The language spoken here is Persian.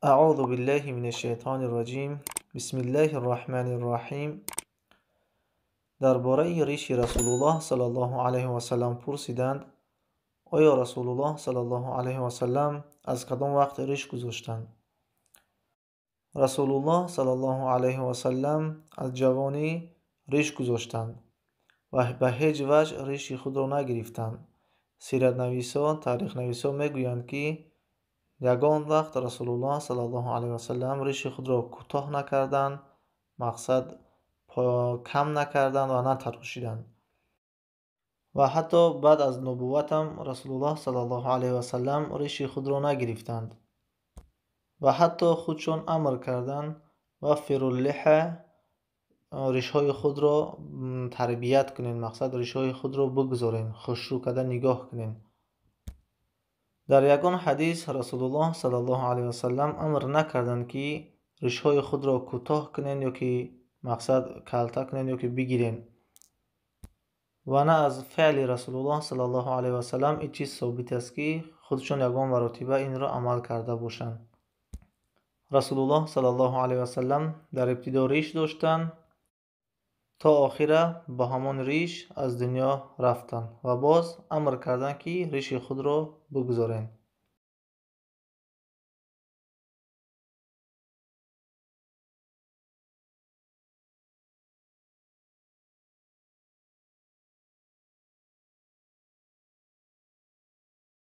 اعوذ بالله من الشیطان الرجیم. بسم الله الرحمن الرحیم. درباره ریش رسول الله صلی الله علیه و سلم پرسیدند: آیا رسول الله صلی الله علیه و سلم از کدام وقت ریش گذاشتند؟ رسول الله صلی الله علیه و سلم از جوانی ریش گذاشتند و به هیچ وجه ریش خود را نگرفتند. سیرت نویسان، تاریخ نویسان میگویند که یگان وقت رسول الله صلی الله علیه و سلم ریش خود را کوتاه نکردند، مقصد کم نکردند و نتراشیدند. و حتی بعد از نبوتم رسول الله صلی الله علیه و سلم ریش خود را نگرفتند و حتی خودشان امر کردند و فیراللحه، ریش های خود را تربیت کنین، مقصد ریش های خود را بگذارین، خوشرو کرده نگاه کنین. در یگان حدیث رسول الله صلی الله علیه و سلم امر نکردند که ریش های خود را کوتاه کنین یا که مقصد کلته کنین یا که بگیرین، و نه از فعل رسول الله صلی الله علیه و سلم این چیز ثابت است که خودشان یگان مرتبه این را عمل کرده باشند. رسول الله صلی الله علیه و سلم در ابتدا ریش داشتند تا آخره با همان ریش از دنیا رفتند و باز امر کردند که ریش خود را بگذارین.